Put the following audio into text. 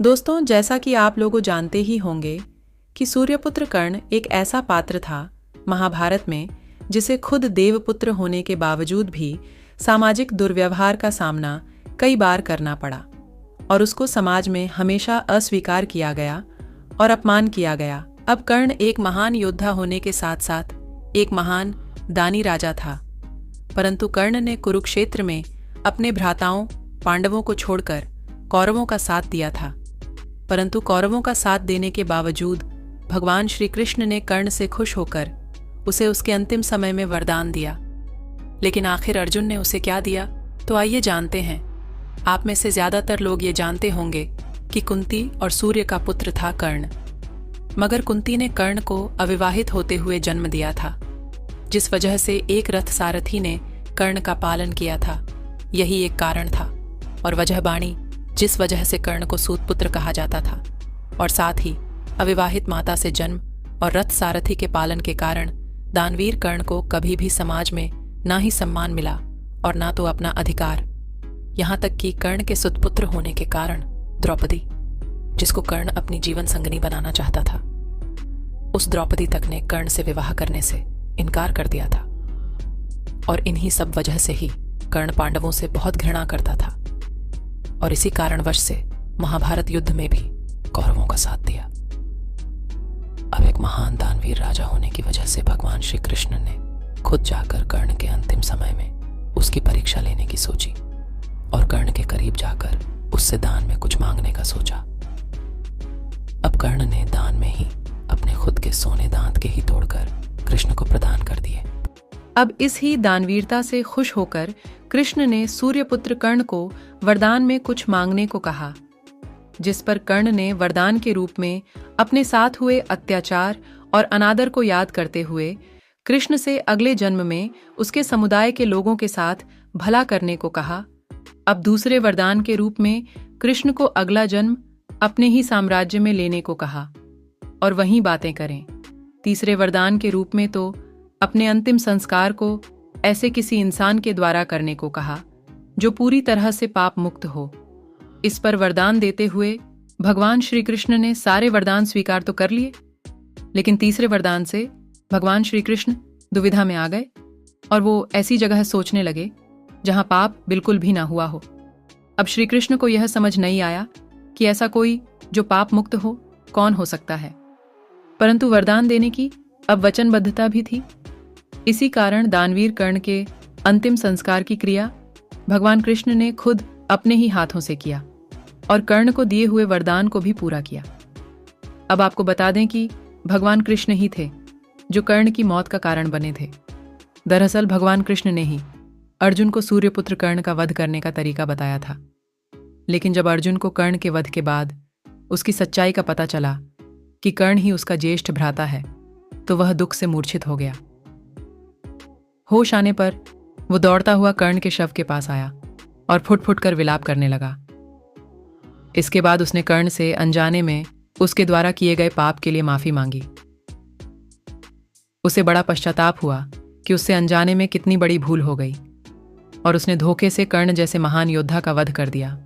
दोस्तों, जैसा कि आप लोग जानते ही होंगे कि सूर्यपुत्र कर्ण एक ऐसा पात्र था महाभारत में जिसे खुद देवपुत्र होने के बावजूद भी सामाजिक दुर्व्यवहार का सामना कई बार करना पड़ा और उसको समाज में हमेशा अस्वीकार किया गया और अपमान किया गया। अब कर्ण एक महान योद्धा होने के साथ साथ एक महान दानी राजा था, परंतु कर्ण ने कुरुक्षेत्र में अपने भ्राताओं पांडवों को छोड़कर कौरवों का साथ दिया था। परंतु कौरवों का साथ देने के बावजूद भगवान श्री कृष्ण ने कर्ण से खुश होकर उसे उसके अंतिम समय में वरदान दिया। लेकिन आखिर अर्जुन ने उसे क्या दिया, तो आइए जानते हैं। आप में से ज्यादातर लोग ये जानते होंगे कि कुंती और सूर्य का पुत्र था कर्ण। मगर कुंती ने कर्ण को अविवाहित होते हुए जन्म दिया था, जिस वजह से एक रथ सारथी ने कर्ण का पालन किया था। यही एक कारण था और वजह बाणी जिस वजह से कर्ण को सूतपुत्र कहा जाता था। और साथ ही अविवाहित माता से जन्म और रथ सारथी के पालन के कारण दानवीर कर्ण को कभी भी समाज में ना ही सम्मान मिला और ना तो अपना अधिकार। यहाँ तक कि कर्ण के सुतपुत्र होने के कारण द्रौपदी, जिसको कर्ण अपनी जीवन संगनी बनाना चाहता था, उस द्रौपदी तक ने कर्ण से विवाह करने से इनकार कर दिया था। और इन्हीं सब वजह से ही कर्ण पांडवों से बहुत घृणा करता था और इसी कारणवश से महाभारत युद्ध में भी कौरवों का साथ दिया। अब एक महान दानवीर राजा होने की वजह से भगवान श्री कृष्ण ने खुद जाकर कर्ण के अंतिम समय में उसकी परीक्षा लेने की सोची और कर्ण के करीब जाकर उससे दान में कुछ मांगने का सोचा। अब कर्ण ने दान में ही अपने खुद के सोने दांत के ही तोड़कर कृष्ण को प्रदान कर दिए। अब इस ही दानवीरता से खुश होकर कृष्ण ने सूर्यपुत्र कर्ण को वरदान में कुछ मांगने को कहा, जिस पर कर्ण ने वरदान के रूप में अपने साथ हुए अत्याचार और अनादर को याद करते हुए कृष्ण से अगले जन्म में उसके समुदाय के लोगों के साथ भला करने को कहा। अब दूसरे वरदान के रूप में कृष्ण को अगला जन्म अपने ही साम्राज्य में लेने को कहा और वहीं बातें करें। तीसरे वरदान के रूप में तो अपने अंतिम संस्कार को ऐसे किसी इंसान के द्वारा करने को कहा जो पूरी तरह से पाप मुक्त हो। इस पर वरदान देते हुए भगवान श्री कृष्ण ने सारे वरदान स्वीकार तो कर लिए, लेकिन तीसरे वरदान से भगवान श्री कृष्ण दुविधा में आ गए और वो ऐसी जगह सोचने लगे जहां पाप बिल्कुल भी ना हुआ हो। अब श्री कृष्ण को यह समझ नहीं आया कि ऐसा कोई जो पाप मुक्त हो कौन हो सकता है, परंतु वरदान देने की अब वचनबद्धता भी थी। इसी कारण दानवीर कर्ण के अंतिम संस्कार की क्रिया भगवान कृष्ण ने खुद अपने ही हाथों से किया और कर्ण को दिए हुए वरदान को भी पूरा किया। अब आपको बता दें कि भगवान कृष्ण ही थे जो कर्ण की मौत का कारण बने थे। दरअसल भगवान कृष्ण ने ही अर्जुन को सूर्यपुत्र कर्ण का वध करने का तरीका बताया था, लेकिन जब अर्जुन को कर्ण के वध के बाद उसकी सच्चाई का पता चला कि कर्ण ही उसका ज्येष्ठ भ्राता है, तो वह दुख से मूर्छित हो गया। होश आने पर वो दौड़ता हुआ कर्ण के शव के पास आया और फुट फुट कर विलाप करने लगा। इसके बाद उसने कर्ण से अनजाने में उसके द्वारा किए गए पाप के लिए माफी मांगी। उसे बड़ा पश्चाताप हुआ कि उससे अनजाने में कितनी बड़ी भूल हो गई और उसने धोखे से कर्ण जैसे महान योद्धा का वध कर दिया।